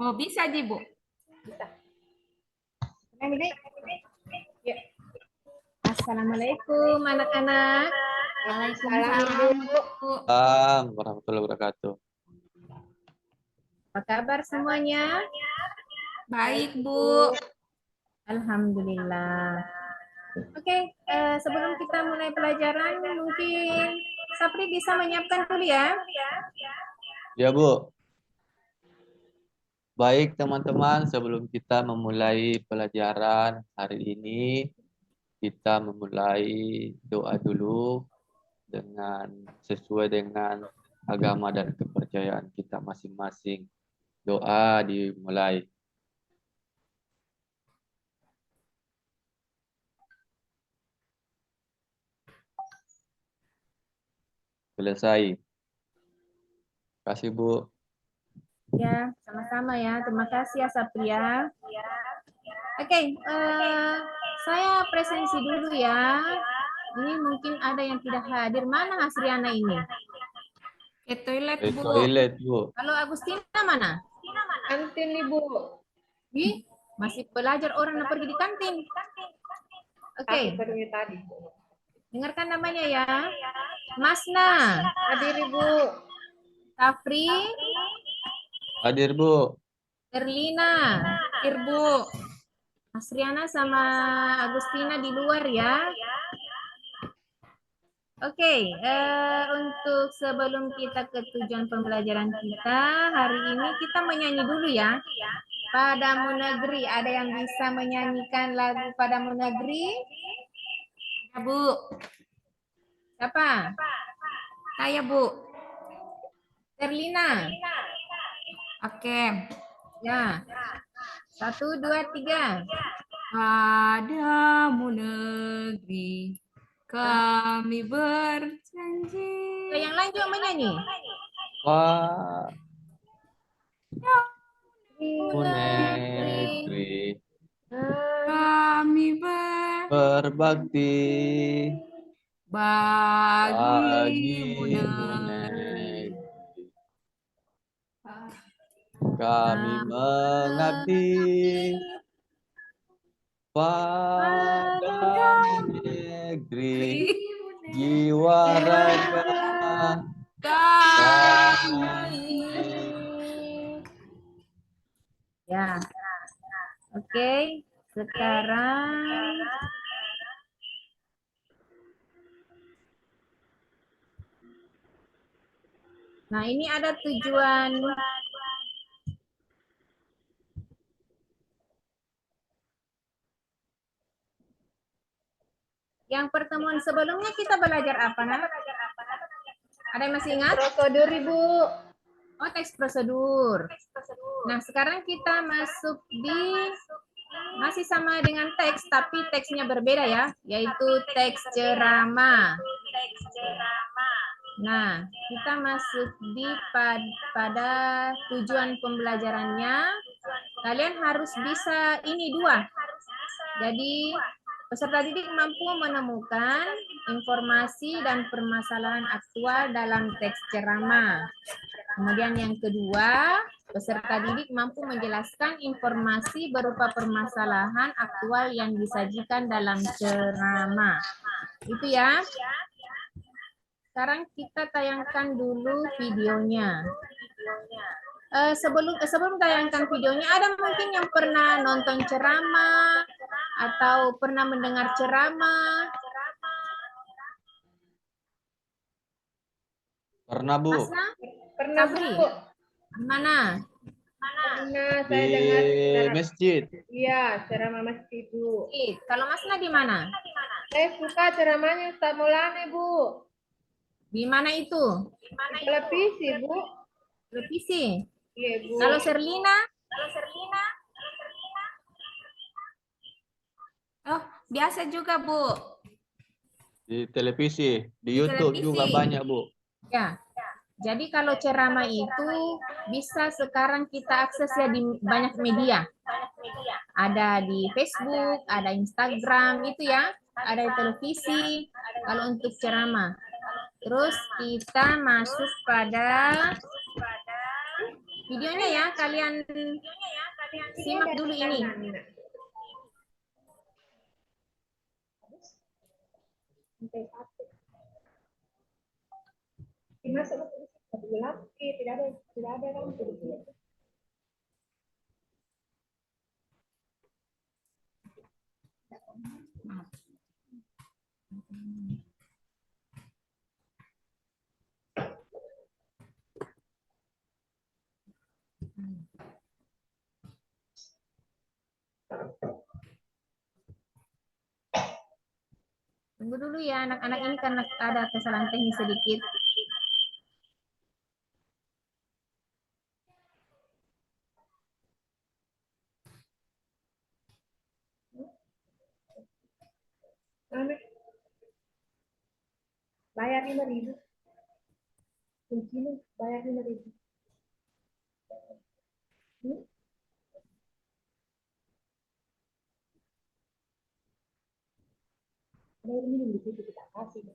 Oh, bisa, Ji, Bu. Bisa. Ya. Assalamualaikum anak-anak. Waalaikumsalam, Bu. Assalamualaikum warahmatullahi wabarakatuh. Apa kabar semuanya? Baik, Bu. Alhamdulillah. Oke, sebelum kita mulai pelajaran, mungkin Sapri bisa menyiapkan dulu ya. Ya, Bu. Baik, teman-teman, sebelum kita memulai pelajaran hari ini, kita memulai doa dulu dengan sesuai dengan agama dan kepercayaan kita masing-masing. Doa dimulai. Selesai. Terima kasih, Bu. Ya, sama-sama ya. Terima kasih ya Sapri ya. Oke, saya presensi dulu ya. Ini mungkin ada yang tidak hadir. Mana Hasriana ini? Ke toilet, Bu. Toilet, Bu. Kalau Agustina mana? Kantin nih, Bu. Ih, masih belajar orang yang pergi di kantin. Oke, Pergi tadi. dengarkan namanya ya. Masna, Hadir, Bu. Safri, Hadir, Bu. Erlina, Hadir, Bu. Asriana sama Agustina di luar ya. Oke, untuk sebelum kita ke tujuan pembelajaran kita, hari ini kita menyanyi dulu ya. Padamu Negeri, ada yang bisa menyanyikan lagu Padamu Negeri? Ya, Bu. Siapa? Saya, Bu. Erlina. Oke. Ya. 1, 2, 3. Padamu negeri kami berjanji. Yang lain juga menyanyi. Wah, negeri Kami berbakti bagimu bagimu negeri. negeri. Kami mengabdi pada negeri, jiwa raga kami. Ya. Oke, sekarang nah ini ada tujuan yang pertemuan sebelumnya kita belajar apa, Nak? Ada yang masih ingat? Prosedur, Ibu. Oh, teks prosedur. Nah, sekarang kita masuk di masih sama dengan teks, tapi teksnya berbeda ya, yaitu teks ceramah. Nah, kita masuk di pada tujuan pembelajarannya. Kalian harus bisa ini dua. Jadi, peserta didik mampu menemukan informasi dan permasalahan aktual dalam teks ceramah. Kemudian yang kedua, peserta didik mampu menjelaskan informasi berupa permasalahan aktual yang disajikan dalam ceramah. Itu ya. Sekarang kita tayangkan dulu videonya. Sebelum tayangkan videonya, ada mungkin yang pernah nonton ceramah atau pernah mendengar ceramah? Pernah, Bu? Masna? Pernah, Bu. Safri? Mana? Pernah saya Di dengar masjid. Iya, ceramah masjid, Bu. Kalau Masna di mana? Saya suka ceramahnya Ustaz Maulana, Bu. Di mana itu? Di televisi, Bu. Televisi. Iya, Bu. Kalau Serlina? Oh, biasa juga, Bu. Di televisi. Di YouTube televisi. juga banyak, Bu. Ya. Jadi kalau ceramah itu bisa sekarang kita akses ya di banyak media. Ada di Facebook, ada Instagram, itu ya. Ada di televisi, kalau untuk ceramah. Terus kita masuk pada videonya ya, kalian simak dulu ini. Tidak ada kan. Tunggu dulu ya anak-anak ini karena ada kesalahan teknis sedikit. Bayar 5.000. Kuncinya bayar 5.000. Ada yang minum di situ kita kasih.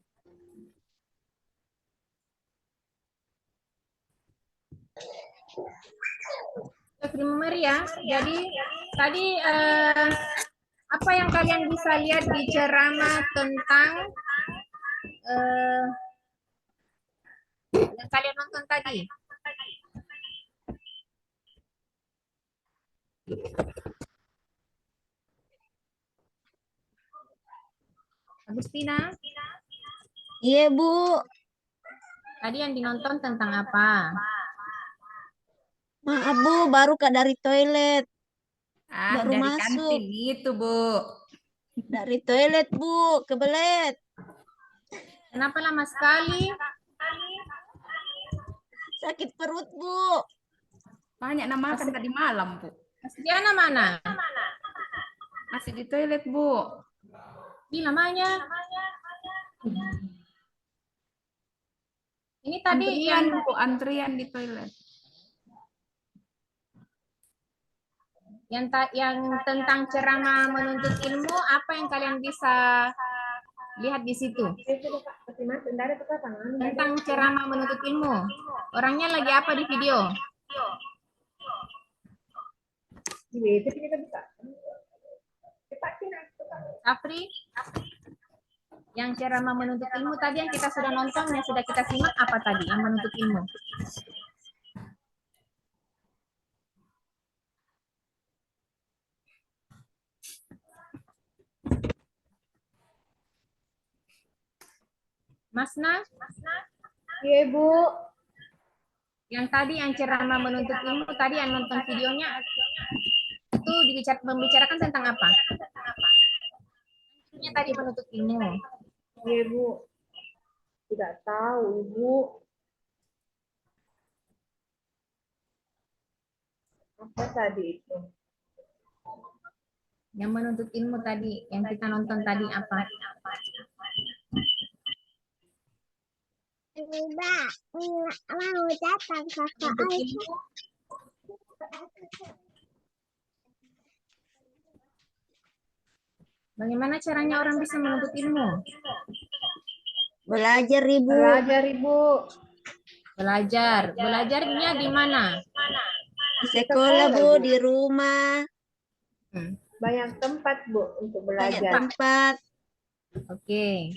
Prima Maria, jadi tadi apa yang kalian bisa lihat di ceramah tentang yang kalian nonton tadi? Agustina? Iya, Bu. Tadi yang dinonton tentang apa? Maaf, Bu, baru dari toilet. Baru dari masuk. kantin itu, Bu. Dari toilet, Bu, kebelet. Kenapa lama sekali? Sakit perut, Bu. Banyak nama makan tadi malam, Bu. Mas Diana mana? Masih di toilet, Bu. Di namanya. Ini tadi Antrian, Bu, antrian di toilet. yang tentang ceramah menuntut ilmu, apa yang kalian bisa lihat di situ? Tentang ceramah menuntut ilmu. Orangnya lagi apa di video? Afri? Yang ceramah menuntut ilmu tadi yang kita sudah nonton, yang sudah kita simak, apa tadi yang menuntut ilmu? Masna? Iya, Bu. Yang tadi yang ceramah menuntut ilmu, tadi yang nonton videonya, itu membicarakan tentang apa? Ini tadi menuntut ilmu. Iya, Bu. Tidak tahu, Bu. Apa tadi itu? Yang menuntut ilmu tadi, yang kita nonton tadi apa? Mau datang kakak. Menuntut ilmu. Bagaimana caranya orang bisa menuntut ilmu? Belajar, Ibu. Belajar, Ibu. Belajar. Belajarnya di mana? Di sekolah, Bu, di rumah. Banyak tempat, Bu, untuk Banyak belajar. tempat. Oke.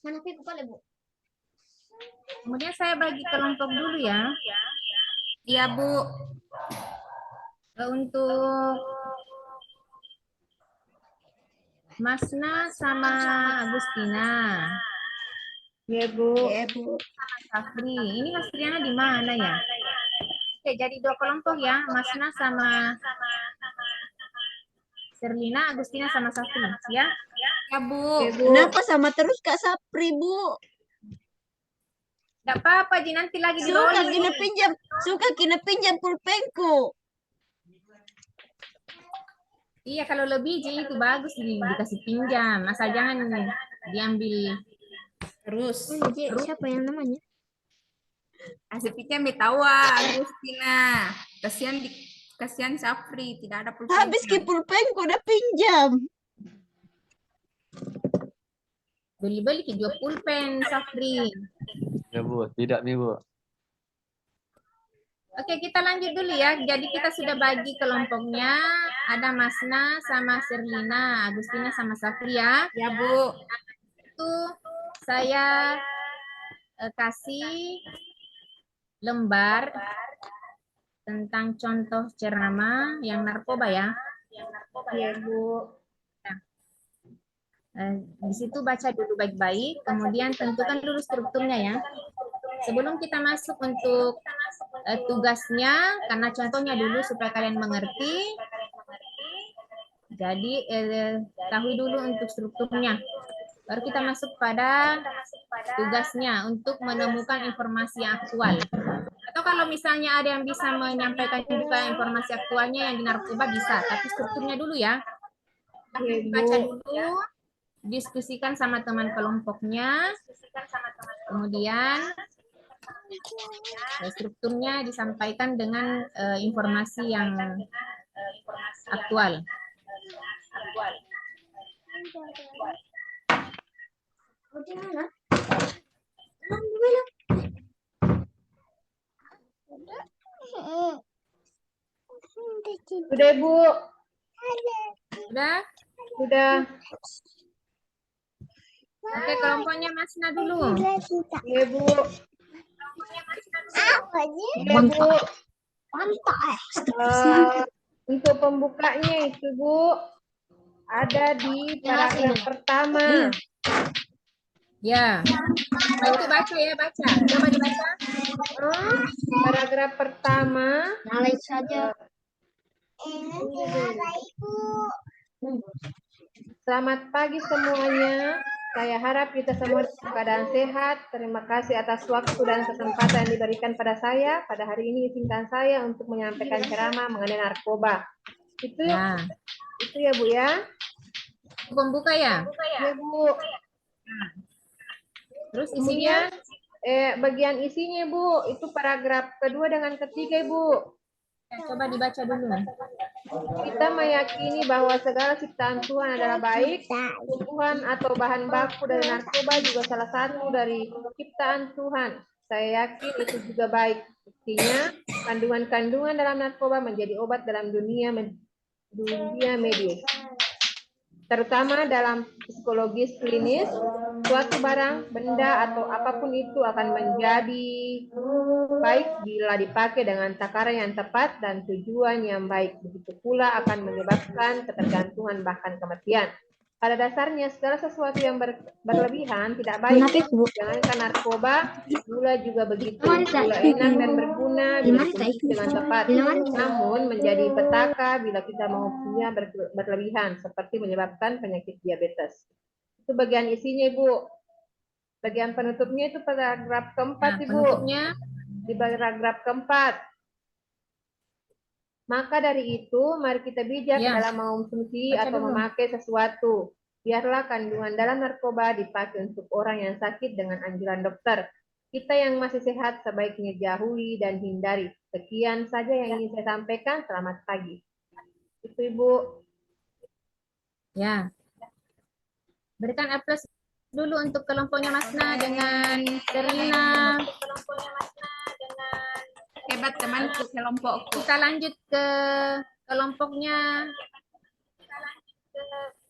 Mana kepala, Bu? Kemudian saya bagi kelompok dulu ya. Iya, Bu. Untuk Masna sama Agustina. Iya, Bu. Iya, Bu. Safri. Ini Mas Triana di mana ya? Oke, jadi 2 kelompok ya. Masna sama Serlina, Agustina sama Safri. Ya. Ya, Bu. Iya, Bu. Kenapa sama terus Kak Sapri, Bu? Tidak apa-apa, Ji. Nanti lagi di Suka kina pinjam pulpenku. Iya, kalau lebih Ji itu bagus dikasih pinjam. Asal jangan diambil Terus. Siapa yang namanya? Asipnya Mitawa, Agustina. Kasihan Safri, tidak ada pulpen. Habis ki pulpenku udah pinjam. Beli-beli juga pulpen, Safri. Ya Bu, tidak nih Bu. Oke, kita lanjut dulu ya. Jadi kita sudah bagi kelompoknya. Ada Masna sama Sherlina, Agustina sama Safri ya. Ya, Bu. Itu saya kasih lembar tentang contoh ceramah yang narkoba ya. Iya, Bu. Di situ baca dulu baik-baik, kemudian tentukan dulu strukturnya ya. Sebelum kita masuk untuk tugasnya, karena contohnya dulu supaya kalian mengerti. Jadi tahu dulu untuk strukturnya. Baru kita masuk pada tugasnya untuk menemukan informasi yang aktual. Atau kalau misalnya ada yang bisa menyampaikan juga informasi aktualnya yang di narkoba bisa, tapi strukturnya dulu ya. Baca dulu, diskusikan sama teman kelompoknya, kemudian strukturnya disampaikan dengan informasi yang aktual. Udah, Bu. Sudah? Udah. Oke, kelompoknya Masna dulu. Iya, Bu. Iya, Bu. Untuk pembukanya itu, Bu, ada di paragraf pertama. Ya. Itu baca ya, baca. Coba dibaca. Paragraf pertama. Selamat pagi semuanya. Saya harap kita semua dalam keadaan sehat. Terima kasih atas waktu dan kesempatan yang diberikan pada saya. Pada hari ini izinkan saya untuk menyampaikan ceramah mengenai narkoba. Itu ya Bu ya. Pembuka ya? Ya Bu. Terus isinya? Bagian isinya Bu, itu paragraf kedua dengan ketiga Bu. Coba dibaca dulu. Kita meyakini bahwa segala ciptaan Tuhan adalah baik. Tumbuhan atau bahan baku dari narkoba juga salah satu dari ciptaan Tuhan. Saya yakin itu juga baik. Buktinya, kandungan-kandungan dalam narkoba menjadi obat dalam dunia medis. Terutama dalam psikologis klinis, suatu barang, benda, atau apapun itu akan menjadi baik bila dipakai dengan takaran yang tepat dan tujuan yang baik. Begitu pula akan menyebabkan ketergantungan bahkan kematian. Pada dasarnya segala sesuatu yang berlebihan tidak baik. Jangankan narkoba, gula juga begitu. Gula enak dan berguna bila dikonsumsi dengan tepat. Namun menjadi petaka bila kita mengonsumsinya berlebihan, seperti menyebabkan penyakit diabetes. Itu bagian isinya, Ibu. Bagian penutupnya itu paragraf keempat, Ibu. Penutupnya? Di paragraf keempat. Maka dari itu, mari kita bijak dalam mengonsumsi atau memakai sesuatu. Biarlah kandungan dalam narkoba dipakai untuk orang yang sakit dengan anjuran dokter. Kita yang masih sehat sebaiknya jauhi dan hindari. Sekian saja yang ingin saya sampaikan. Selamat pagi. Itu Ibu. Ya. Berikan aplaus dulu untuk kelompoknya Masna dengan Sherlina. Hebat temanku kelompokku. Kita lanjut ke kelompoknya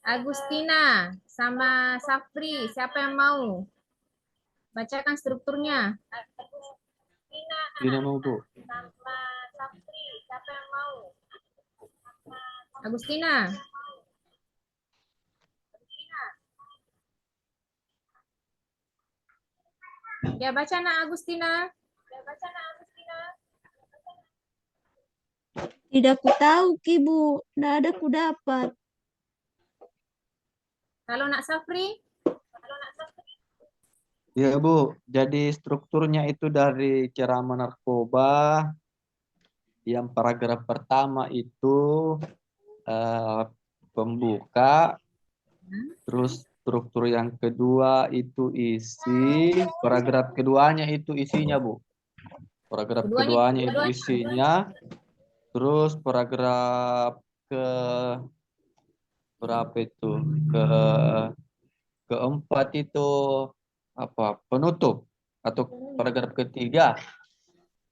Agustina sama Safri. Siapa yang mau? Bacakan strukturnya. Tidak mau Bu. Agustina. Ya, baca nak Agustina. Tidak ku tahu, Ki, Bu. Tidak ada ku dapat. Kalau nak Safri? Ya Bu, jadi strukturnya itu dari ceramah narkoba. Yang paragraf pertama itu pembuka, terus struktur yang kedua itu isi, paragraf keduanya itu isinya Bu. Paragraf keduanya itu isinya, terus paragraf ke berapa itu? keempat itu apa? Penutup atau paragraf ketiga.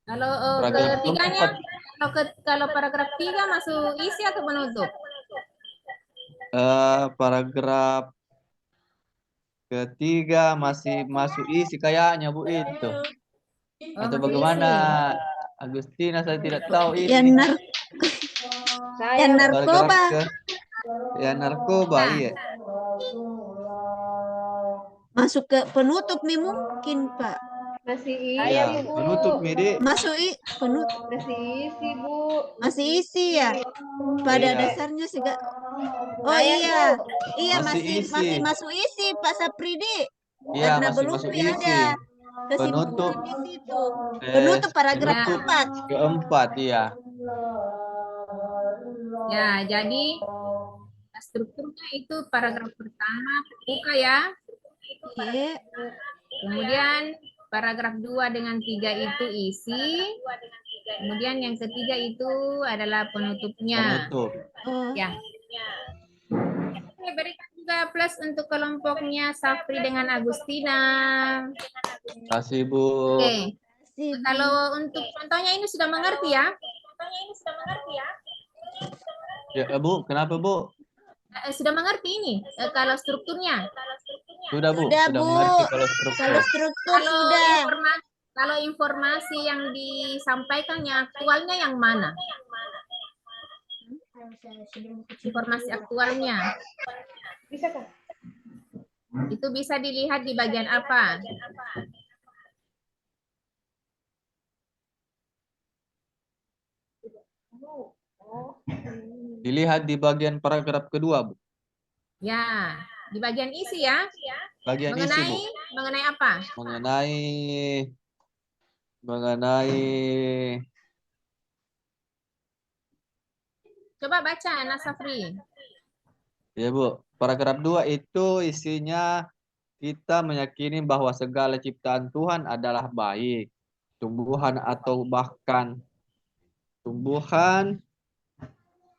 Kalau Paragraf ketiganya, keempat, kalau paragraf 3 masuk isi atau penutup? paragraf ketiga masih masuk isi kayaknya Bu itu. Oh, Atau masuk bagaimana? isi. Agustina, saya tidak tahu Yang ini. nar Saya yang Paragraf narkoba. ya narkoba, Nah. iya. Masuk ke penutup nih mungkin, Pak. masih Ya, isi, Bu. penutup Midi. Masuk penutup. Masih isi, Bu. Masih isi ya? Pada Iya. dasarnya sih. Oh Saya, iya. Bu. Iya Masih masih isi. masuk isi Pak Sapridi. Iya, Karena masih belum masuk ada isi. Penutup kesimpulan di situ. Penutup paragraf Ya. 4. keempat, iya. Ya, jadi strukturnya itu paragraf pertama buka ya. Iya. Kemudian paragraf 2 dengan 3 itu isi. Kemudian yang ketiga itu adalah penutupnya. Penutup. Oh, Ya. Oke, berikan juga plus untuk kelompoknya Safri dengan Agustina. Terima kasih, Bu. Oke. sih, Bu. Kalau untuk contohnya ini sudah mengerti ya? Ya, Bu, kenapa, Bu? Sudah mengerti ini kalau strukturnya. Sudah, Bu. Sudah, Sudah Bu. mengerti kalau struktur. Kalau struktur Kalau sudah. kalau informasi yang disampaikan yang aktualnya yang mana? Informasi aktualnya Bisa kan? itu bisa dilihat di bagian apa? Dilihat di bagian paragraf kedua, Bu. Ya, di bagian isi ya. Bagian isi, Bu. Mengenai apa? Mengenai Coba baca Nasafri. ya, Bu. Paragraf 2 itu isinya kita meyakini bahwa segala ciptaan Tuhan adalah baik. Tumbuhan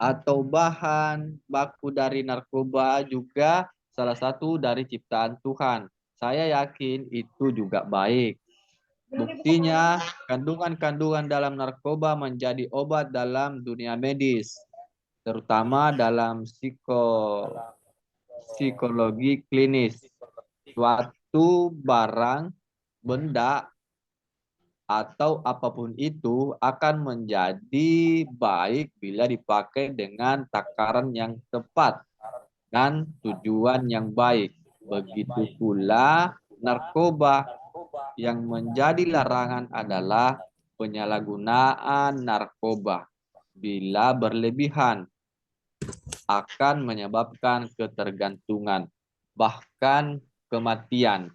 atau bahan baku dari narkoba juga salah satu dari ciptaan Tuhan. Saya yakin itu juga baik. Buktinya, kandungan-kandungan dalam narkoba menjadi obat dalam dunia medis, terutama dalam psikologi klinis. Suatu barang, benda, atau apapun itu akan menjadi baik bila dipakai dengan takaran yang tepat dan tujuan yang baik. Begitu pula narkoba. Yang menjadi larangan adalah penyalahgunaan narkoba. Bila berlebihan akan menyebabkan ketergantungan, bahkan kematian.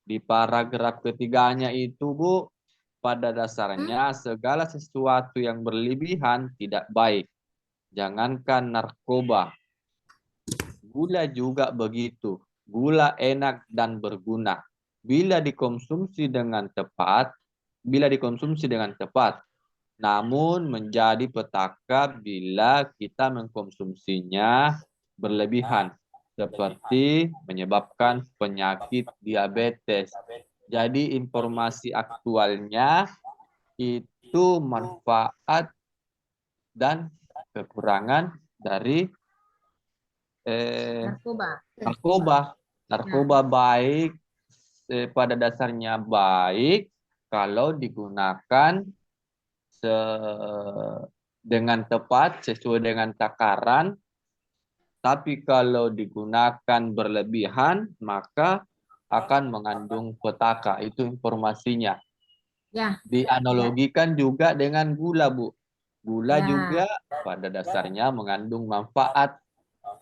Di paragraf ketiganya itu, Bu, pada dasarnya segala sesuatu yang berlebihan tidak baik. Jangankan narkoba, gula juga begitu. Gula enak dan berguna bila dikonsumsi dengan tepat, namun menjadi petaka bila kita mengkonsumsinya berlebihan, seperti menyebabkan penyakit diabetes. Jadi informasi aktualnya itu manfaat dan kekurangan dari narkoba. Narkoba baik, pada dasarnya baik kalau digunakan dengan tepat sesuai dengan takaran. Tapi kalau digunakan berlebihan, maka akan mengandung petaka. Itu informasinya. Ya. Dianalogikan juga dengan gula, Bu. Gula juga pada dasarnya mengandung manfaat.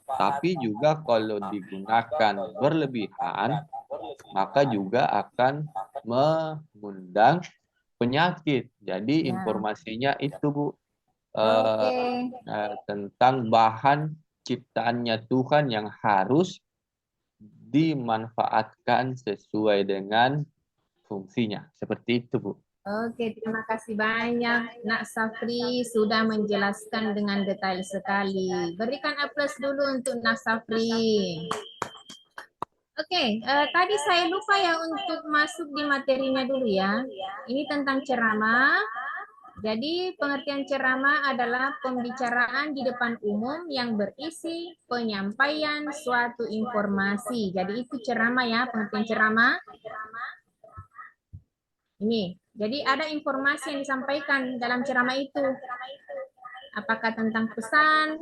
Tapi juga kalau digunakan berlebihan, maka juga akan mengundang penyakit. Jadi informasinya itu, Bu. Tentang bahan ciptaannya Tuhan yang harus dimanfaatkan sesuai dengan fungsinya. Seperti itu, Bu. Oke, terima kasih banyak Nak Safri sudah menjelaskan dengan detail sekali. Berikan aplaus dulu untuk Nak Safri. Oke, tadi saya lupa ya untuk masuk di materinya dulu ya. Ini tentang ceramah. Jadi pengertian ceramah adalah pembicaraan di depan umum yang berisi penyampaian suatu informasi. Jadi itu ceramah ya, pengertian ceramah. Ini, jadi ada informasi yang disampaikan dalam ceramah itu. Apakah tentang pesan,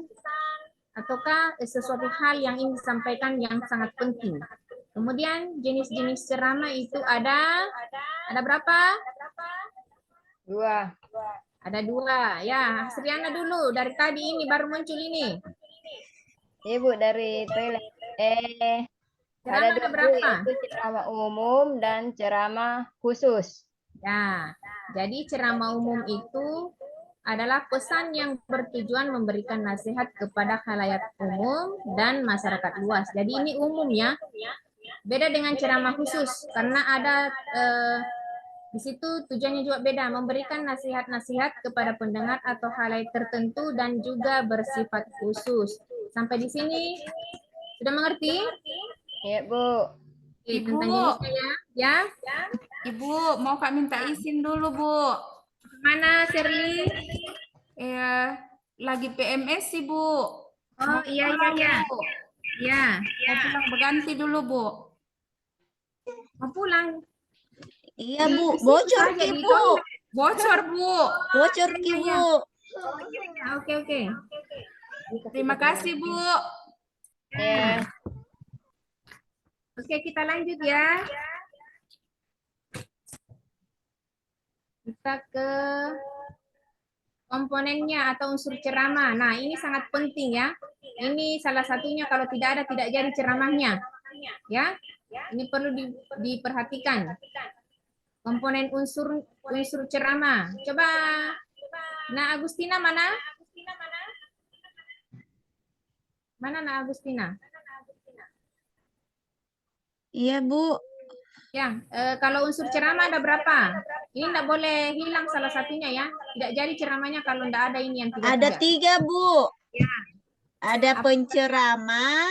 ataukah sesuatu hal yang ingin disampaikan yang sangat penting. Kemudian jenis-jenis ceramah itu ada berapa? 2. Ada 2. Ya, Sriana dulu. Dari tadi ini baru muncul ini. Ibu dari toilet. Ceramah ada berapa? Yaitu ceramah umum dan ceramah khusus. Ya, jadi ceramah umum itu adalah pesan yang bertujuan memberikan nasihat kepada khalayak umum dan masyarakat luas. Jadi ini umum ya. Beda dengan ceramah khusus karena ada di situ tujuannya juga beda, memberikan nasihat-nasihat kepada pendengar atau khalayak tertentu dan juga bersifat khusus. Sampai di sini sudah mengerti? Ya, Bu. Oke, Ibu. tentang jenisnya ya. Ibu, mau Kak minta izin dulu, Bu. Mana Sherly? Lagi PMS sih, Bu. Oh iya iya iya. Bu. Ya, Mau pulang berganti dulu, Bu. mau pulang. Iya Bu, bocor Saja ki di Bu. Bocor, Bu. Bocor ki Bu. Oke oke. Terima kasih, Bu. Ya. Oke, kita lanjut ya. Kita ke komponennya atau unsur ceramah. Nah, ini sangat penting ya. Ini salah satunya kalau tidak ada tidak jadi ceramahnya. Ya. Ini perlu diperhatikan. Komponen unsur ceramah. Coba Nah, Agustina mana? Mana Nah Agustina? Iya Bu. Ya, kalau unsur ceramah ada berapa? Ini tidak boleh hilang salah satunya ya. Tidak jadi ceramahnya kalau tidak ada ini yang Ada 3 Bu. Ya. Ada penceramah,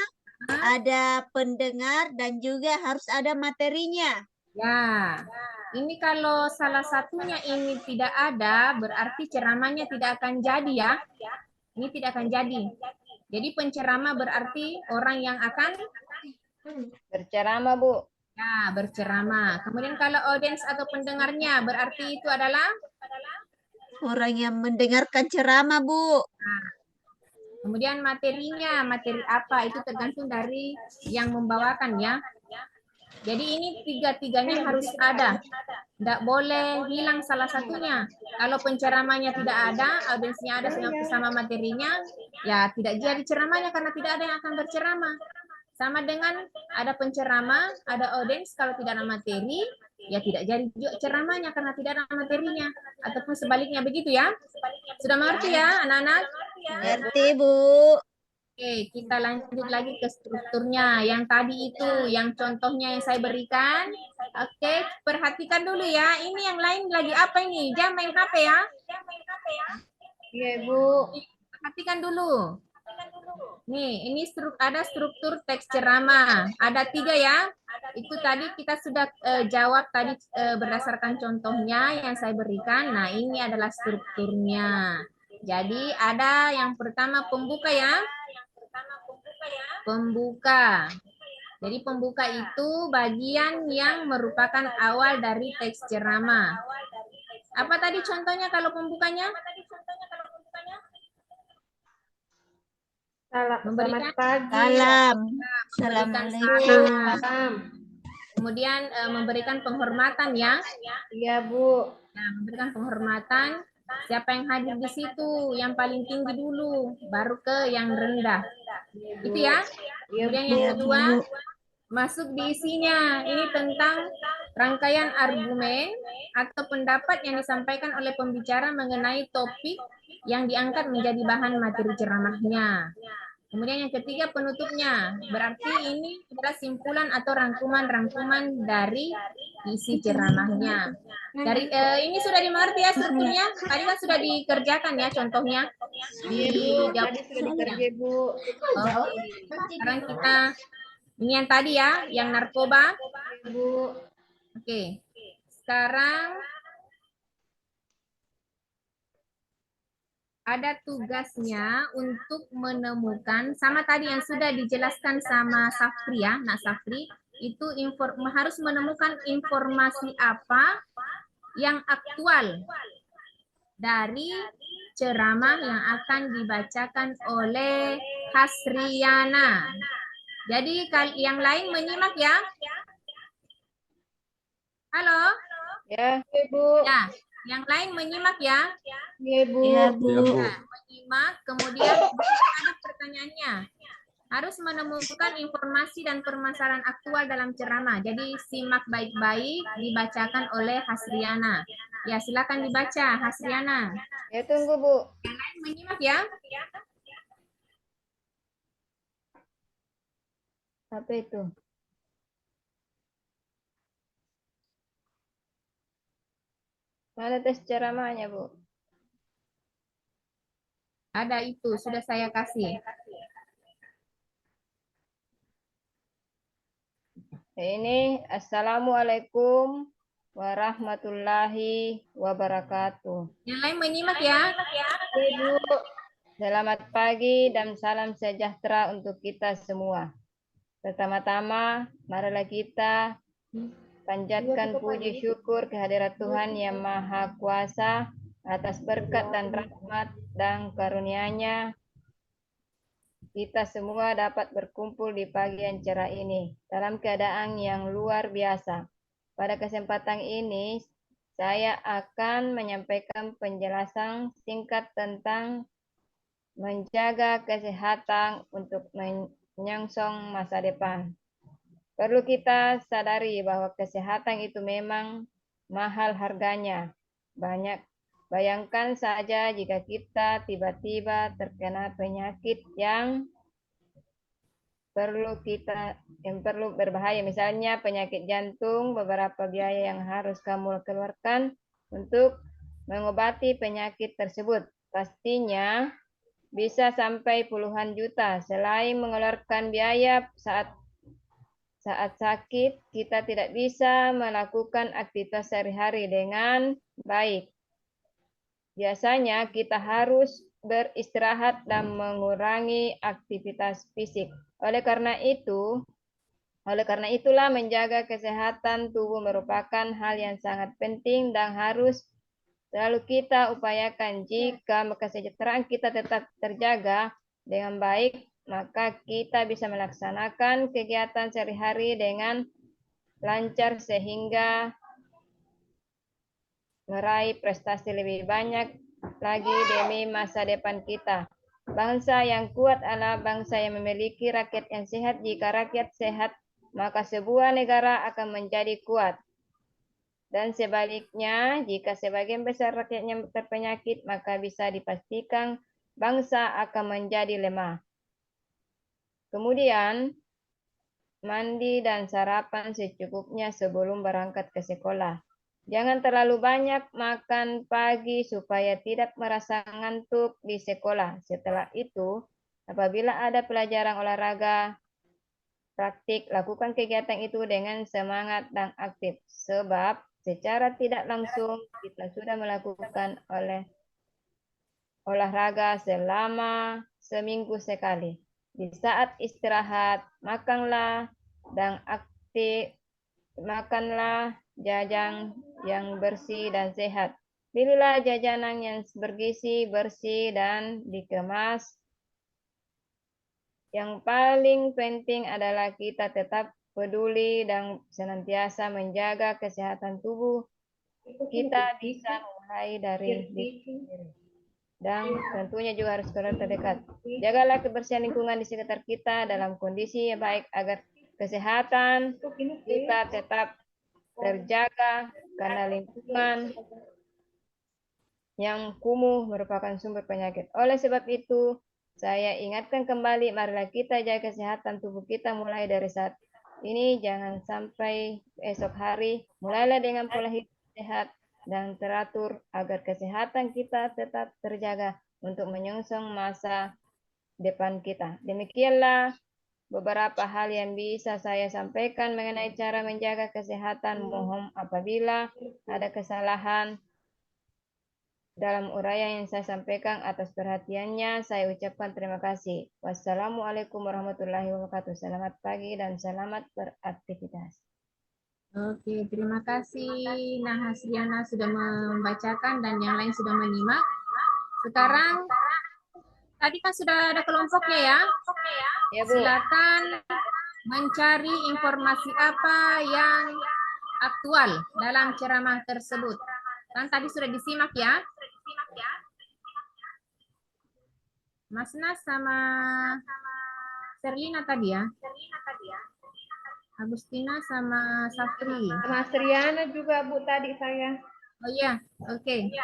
ada pendengar, dan juga harus ada materinya. Ya, ini kalau salah satunya ini tidak ada, berarti ceramahnya tidak akan jadi ya. Ini tidak akan jadi. Jadi penceramah berarti orang yang akan Berceramah, Bu. ya berceramah. Kemudian kalau audiens atau pendengarnya berarti itu adalah Orang yang mendengarkan ceramah Bu. kemudian materinya, materi apa itu tergantung dari yang membawakan ya. Jadi ini tiga-tiganya harus ada. Tidak boleh hilang salah satunya. Kalau penceramahnya tidak ada, audiensnya ada sama materinya, ya tidak jadi ceramahnya karena tidak ada yang akan berceramah. Sama dengan ada penceramah, ada audiens, kalau tidak ada materi, ya tidak jadi ceramahnya karena tidak ada materinya. Ataupun sebaliknya begitu ya. Sudah mengerti ya anak-anak? Ngerti Bu. Oke, kita lanjut lagi ke strukturnya. Yang tadi itu, yang contohnya yang saya berikan. Oke, perhatikan dulu ya. Ini yang lain lagi apa ini? Jangan main HP ya. Iya, Bu. Perhatikan dulu. Nih, ini ada struktur teks ceramah. Ada 3 ya. Itu tadi kita sudah jawab tadi berdasarkan contohnya yang saya berikan. Nah, ini adalah strukturnya. Jadi ada yang pertama pembuka ya. Pembuka. Jadi pembuka itu bagian yang merupakan awal dari teks ceramah. Apa tadi contohnya kalau pembukanya? Selamat pagi. Salam. Memberikan Assalamualaikum. Salam. Kemudian memberikan penghormatan ya. Iya, Bu. Nah, memberikan penghormatan. Siapa yang hadir di situ, yang paling tinggi dulu, baru ke yang rendah. Itu ya. Kemudian yang kedua, masuk di isinya. Ini tentang rangkaian argumen atau pendapat yang disampaikan oleh pembicara mengenai topik yang diangkat menjadi bahan materi ceramahnya. Kemudian yang ketiga penutupnya, berarti ini adalah simpulan atau rangkuman-rangkuman dari isi ceramahnya. Dari ini sudah dimengerti ya strukturnya? Tadi kan sudah dikerjakan ya contohnya. Iya, Bu. Tadi sudah dikerja, Bu. Sekarang kita Ini yang tadi ya, yang narkoba. Bu. Oke. Sekarang ada tugasnya untuk menemukan sama tadi yang sudah dijelaskan sama Safri ya, Nak Safri, itu harus menemukan informasi apa yang aktual dari ceramah yang akan dibacakan oleh Hasriana. Jadi yang lain menyimak ya. Halo? Ya, Bu. Ya, yang lain menyimak ya. Iya, Bu. Iya, Bu. Ya, Bu. Menyimak, kemudian ada pertanyaannya. Harus menemukan informasi dan permasalahan aktual dalam ceramah. Jadi simak baik-baik, dibacakan oleh Hasriana. Ya, silakan dibaca, Hasriana. ya tunggu Bu. Yang lain menyimak ya. Apa itu? Mana tes ceramahnya Bu? Ada itu, sudah saya kasih. Ini Assalamualaikum warahmatullahi wabarakatuh. Yang lain menyimak ya. Iya, Bu. Selamat pagi dan salam sejahtera untuk kita semua. Pertama-tama, marilah kita panjatkan puji syukur kehadirat Tuhan yang Maha Kuasa atas berkat dan rahmat dan karunia-Nya. Kita semua dapat berkumpul di pagi yang cerah ini dalam keadaan yang luar biasa. Pada kesempatan ini, saya akan menyampaikan penjelasan singkat tentang menjaga kesehatan untuk menyongsong masa depan. Perlu kita sadari bahwa kesehatan itu memang mahal harganya. Bayangkan saja jika kita tiba-tiba terkena penyakit yang perlu berbahaya, misalnya penyakit jantung, beberapa biaya yang harus kamu keluarkan untuk mengobati penyakit tersebut. Pastinya bisa sampai puluhan juta. Selain mengeluarkan biaya saat sakit, kita tidak bisa melakukan aktivitas sehari-hari dengan baik. Biasanya kita harus beristirahat dan mengurangi aktivitas fisik. Oleh karena itulah menjaga kesehatan tubuh merupakan hal yang sangat penting dan harus selalu kita upayakan. Jika kesejahteraan kita tetap terjaga dengan baik, maka kita bisa melaksanakan kegiatan sehari-hari dengan lancar sehingga meraih prestasi lebih banyak lagi demi masa depan kita. Bangsa yang kuat adalah bangsa yang memiliki rakyat yang sehat. Jika rakyat sehat, maka sebuah negara akan menjadi kuat. Dan sebaliknya, jika sebagian besar rakyatnya terpenyakit, maka bisa dipastikan bangsa akan menjadi lemah. Kemudian, mandi dan sarapan secukupnya sebelum berangkat ke sekolah. Jangan terlalu banyak makan pagi supaya tidak merasa ngantuk di sekolah. Setelah itu, apabila ada pelajaran olahraga praktik, lakukan kegiatan itu dengan semangat dan aktif. Sebab secara tidak langsung kita sudah melakukan olahraga selama seminggu sekali. Di saat istirahat, makanlah jajan yang bersih dan sehat. Pilihlah jajanan yang bergizi, bersih, dan dikemas. Yang paling penting adalah kita tetap peduli dan senantiasa menjaga kesehatan tubuh. Kita bisa mulai dari diri sendiri. Dan tentunya juga harus keluarga terdekat. Jagalah kebersihan lingkungan di sekitar kita dalam kondisi yang baik agar kesehatan kita tetap terjaga, karena lingkungan yang kumuh merupakan sumber penyakit. Oleh sebab itu, saya ingatkan kembali, marilah kita jaga kesehatan tubuh kita mulai dari saat ini, jangan sampai esok hari. Mulailah dengan pola hidup sehat dan teratur agar kesehatan kita tetap terjaga untuk menyongsong masa depan kita. Demikianlah beberapa hal yang bisa saya sampaikan mengenai cara menjaga kesehatan. Mohon apabila ada kesalahan dalam uraian yang saya sampaikan. Atas perhatiannya, saya ucapkan terima kasih. Wassalamualaikum warahmatullahi wabarakatuh. Selamat pagi dan selamat beraktivitas. Oke, terima kasih Nah Hasriana sudah membacakan dan yang lain sudah menyimak. Sekarang tadi kan sudah ada kelompoknya ya. Ya, Bu. Silakan mencari informasi apa yang aktual dalam ceramah tersebut. Kan tadi sudah disimak ya. Mas Nas sama Serlina tadi ya. Agustina sama Safri. Mas Riana juga Bu tadi saya. Oh iya, oke.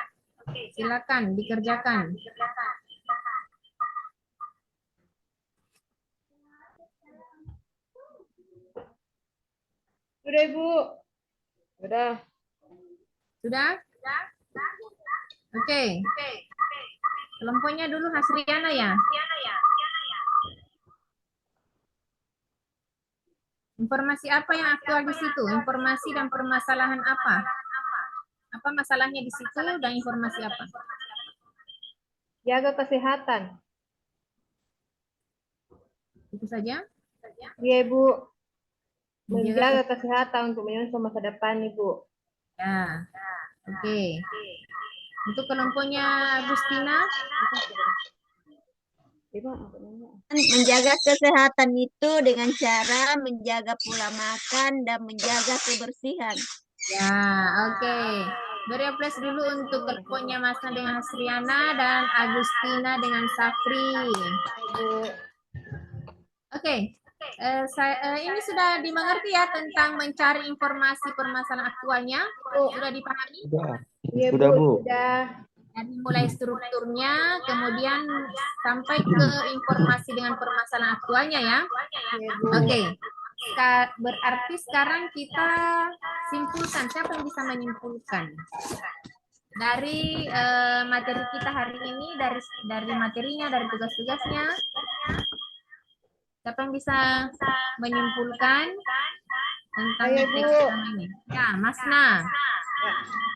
Silakan dikerjakan. Sudah Ibu. Sudah. Sudah? Oke. Kelompoknya dulu Hasriana ya. Informasi apa yang aktual di situ? Informasi dan permasalahan apa? Apa masalahnya di situ dan informasi apa? Jaga kesehatan. Itu saja. Iya Ibu. Menjaga Menjaga kesehatan untuk menyusun masa depan Ibu. Ya, oke. Untuk kelompoknya Agustina, Menjaga kesehatan itu dengan cara menjaga pola makan dan menjaga kebersihan. ya, oke. Beri aplaus dulu untuk kelompoknya Masna dengan Hasriana dan Agustina dengan Safri. Oke. Ini sudah dimengerti ya tentang mencari informasi permasalahan aktualnya? Sudah dipahami? Iya Sudah, Bu. Bu. Sudah. Dari mulai strukturnya, kemudian sampai ke informasi dengan permasalahan aktualnya ya. Iya Bu. Oke. Berarti sekarang kita simpulkan. Siapa yang bisa menyimpulkan? Dari materi kita hari ini, dari materinya, dari tugas-tugasnya. Siapa yang bisa menyimpulkan tentang Saya, teks Bu. ceramah ini? Ya, Masna.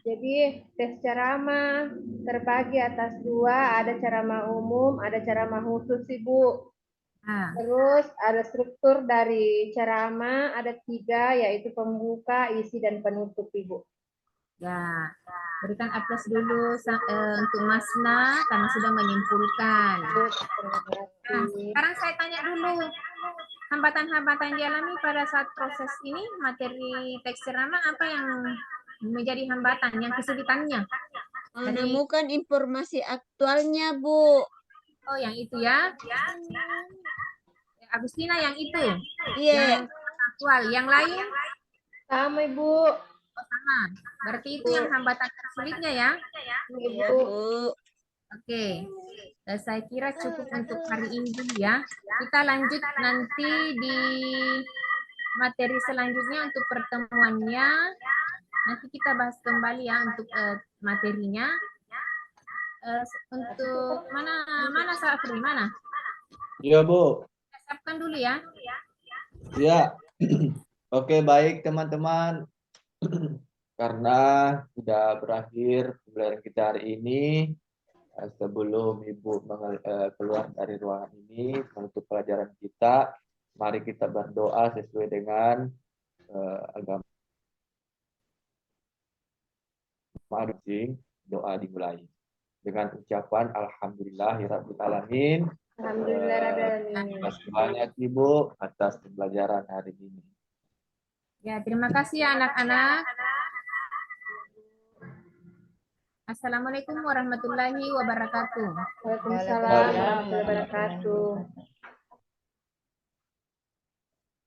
Jadi tes ceramah terbagi atas dua, ada ceramah umum, ada ceramah khusus Ibu. Nah, Terus ada struktur dari ceramah, ada 3, yaitu pembuka, isi, dan penutup Ibu. ya, berikan aplaus dulu untuk Masna karena sudah menyimpulkan. Nah, sekarang saya tanya dulu, hambatan-hambatan dialami pada saat proses ini materi teks ceramah apa yang menjadi hambatan, yang kesulitannya? Menemukan informasi aktualnya, Bu. Oh, yang itu ya. Agustina yang itu. Iya. Yang aktual. Yang lain? Sama Ibu. Oh, sama. Berarti itu yang hambatan tersulitnya ya. Iya, Bu. Oke. Saya kira cukup untuk hari ini dulu ya. Kita lanjut nanti di materi selanjutnya untuk pertemuannya. Nanti kita bahas kembali ya untuk materinya. Untuk mana Safri, mana? Iya, Bu. Siapkan dulu ya. Ya. Oke, baik teman-teman. Karena sudah berakhir pembelajaran kita hari ini, sebelum Ibu keluar dari ruangan ini menutup pelajaran kita, mari kita berdoa sesuai dengan agama. Doa dimulai dengan ucapan Alhamdulillahirabbil alamin. Alhamdulillahirrahmanirrahim. Terima kasih banyak Ibu atas pembelajaran hari ini. Ya, terima kasih ya anak-anak. Assalamualaikum warahmatullahi wabarakatuh. Waalaikumsalam warahmatullahi wabarakatuh.